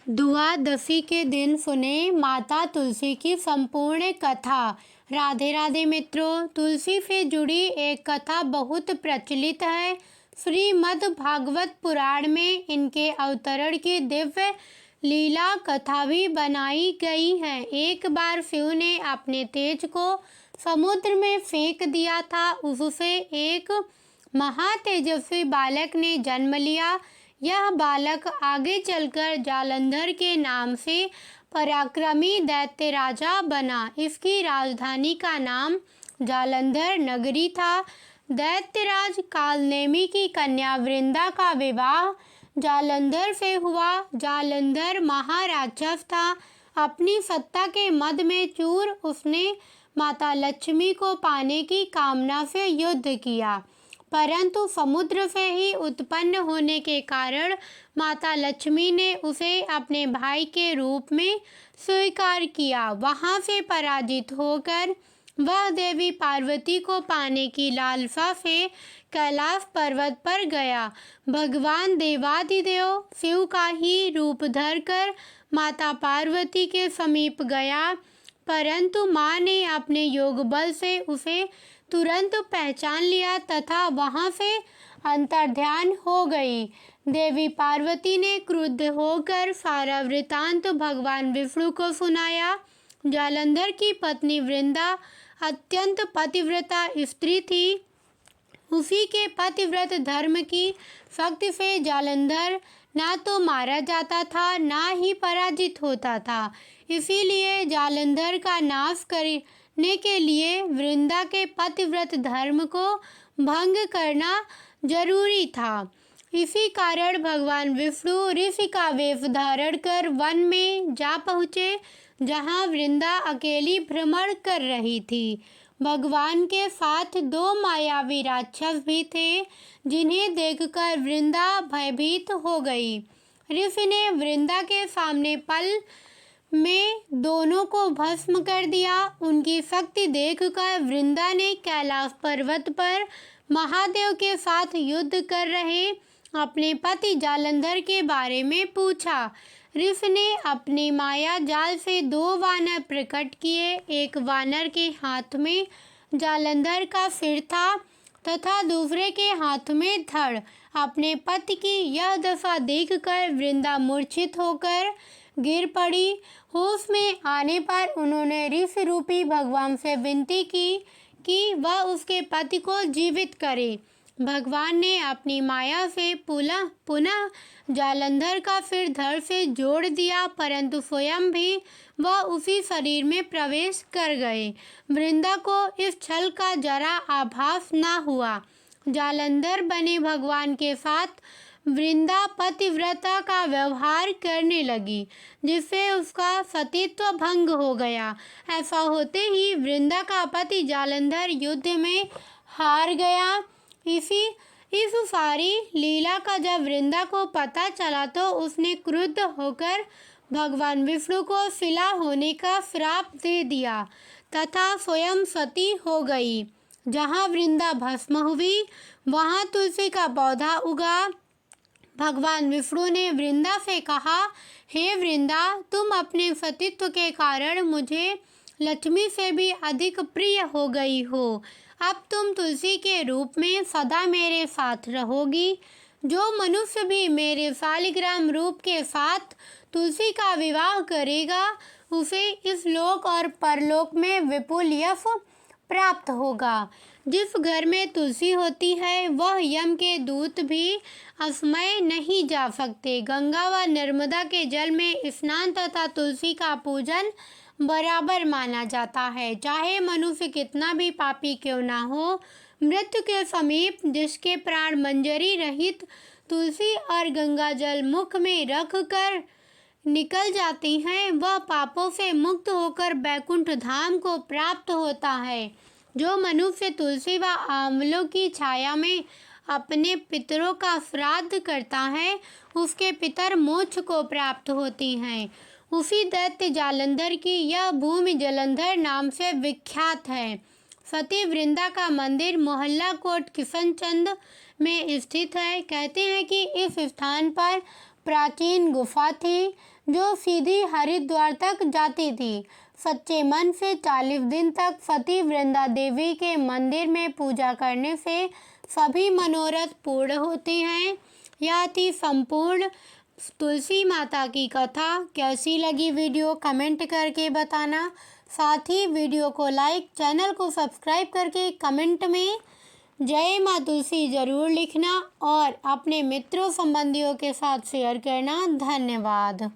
द्वादशी के दिन सुने माता तुलसी की संपूर्ण कथा। राधे राधे मित्रों, तुलसी से जुड़ी एक कथा बहुत प्रचलित है। श्रीमद् भागवत पुराण में इनके अवतरण की दिव्य लीला कथा भी बनाई गई है। एक बार शिव ने अपने तेज को समुद्र में फेंक दिया था। उससे एक महातेजस्वी बालक ने जन्म लिया। यह बालक आगे चलकर जालंधर के नाम से पराक्रमी दैत्य राजा बना। इसकी राजधानी का नाम जालंधर नगरी था। दैत्यराज कालनेमी की कन्या वृंदा का विवाह जालंधर से हुआ। जालंधर महाराक्षस था। अपनी सत्ता के मद में चूर उसने माता लक्ष्मी को पाने की कामना से युद्ध किया, परंतु समुद्र से ही उत्पन्न होने के कारण माता लक्ष्मी ने उसे अपने भाई के रूप में स्वीकार किया। वहां से पराजित होकर वह देवी पार्वती को पाने की लालसा से कैलाश पर्वत पर गया। भगवान देवादिदेव शिव का ही रूप धरकर माता पार्वती के समीप गया, परंतु मां ने अपने योग बल से उसे तुरंत पहचान लिया तथा वहां से अंतर्ध्यान हो गई। देवी पार्वती ने क्रुद्ध होकर सारा वृतांत भगवान विष्णु को सुनाया। जालंधर की पत्नी वृंदा अत्यंत पतिव्रता स्त्री थी। उसी के पतिव्रत धर्म की शक्ति से जालंधर ना तो मारा जाता था, ना ही पराजित होता था। इसीलिए जालंधर का नाश करने के लिए वृंदा के पतिव्रत धर्म को भंग करना जरूरी था। इसी कारण भगवान विष्णु ऋषि का वेश धारण कर वन में जा पहुँचे, जहाँ वृंदा अकेली भ्रमण कर रही थी। भगवान के साथ दो मायावी राक्षस भी थे, जिन्हें देखकर वृंदा भयभीत हो गई। ऋषि ने वृंदा के सामने पल में दोनों को भस्म कर दिया। उनकी शक्ति देखकर वृंदा ने कैलाश पर्वत पर महादेव के साथ युद्ध कर रहे अपने पति जालंधर के बारे में पूछा। ऋषि ने अपनी माया जाल से दो वानर प्रकट किए। एक वानर के हाथ में जालंधर का सिर था तथा दूसरे के हाथ में धड़। अपने पति की यह दशा देखकर वृंदा मूर्छित होकर गिर पड़ी। होश में आने पर उन्होंने ऋषि रूपी भगवान से विनती की कि वह उसके पति को जीवित करे। भगवान ने अपनी माया से पुनः जालंधर का सिर धड़ से जोड़ दिया, परंतु स्वयं भी वह उसी शरीर में प्रवेश कर गए। वृंदा को इस छल का जरा आभास न हुआ। जालंधर बने भगवान के साथ वृंदा पतिव्रता का व्यवहार करने लगी, जिससे उसका सतीत्व भंग हो गया। ऐसा होते ही वृंदा का पति जालंधर युद्ध में हार गया। इस सारी लीला का जब वृंदा को पता चला तो उसने क्रुद्ध होकर भगवान विष्णु को शिला होने का श्राप दे दिया तथा स्वयं सती हो गई। जहाँ वृंदा भस्म हुई, वहाँ तुलसी का पौधा उगा। भगवान विष्णु ने वृंदा से कहा, हे वृंदा, तुम अपने सतीत्व के कारण मुझे लक्ष्मी से भी अधिक प्रिय हो गई हो। अब तुम तुलसी के रूप में सदा मेरे साथ रहोगी। जो मनुष्य भी मेरे शालिग्राम रूप के साथ तुलसी का विवाह करेगा, उसे इस लोक और परलोक में विपुल यश प्राप्त होगा। जिस घर में तुलसी होती है, वह यम के दूत भी असमय नहीं जा सकते। गंगा व नर्मदा के जल में स्नान तथा तुलसी का पूजन बराबर माना जाता है। चाहे मनुष्य कितना भी पापी क्यों ना हो, मृत्यु के समीप जिसके प्राण मंजरी रहित तुलसी और गंगा जल मुख में रख कर निकल जाती हैं, वह पापों से मुक्त होकर बैकुंठ धाम को प्राप्त होता है। जो मनुष्य तुलसी व आंवलों की छाया में अपने पितरों का श्राद्ध करता है, उसके पितर मोक्ष को प्राप्त होती हैं। उसी दैत्य जालंधर की यह भूमि जालंधर नाम से विख्यात है। सती वृंदा का मंदिर मोहल्ला कोट किशनचंद में स्थित है। कहते हैं कि इस स्थान पर प्राचीन गुफा थी, जो सीधी हरिद्वार तक जाती थी। सच्चे मन से 40 दिन तक सती वृंदा देवी के मंदिर में पूजा करने से सभी मनोरथ पूर्ण होते हैं। यह थी संपूर्ण तुलसी माता की कथा। कैसी लगी वीडियो कमेंट करके बताना। साथ ही वीडियो को लाइक, चैनल को सब्सक्राइब करके कमेंट में जय माँ तुलसी ज़रूर लिखना और अपने मित्रों संबंधियों के साथ शेयर करना। धन्यवाद।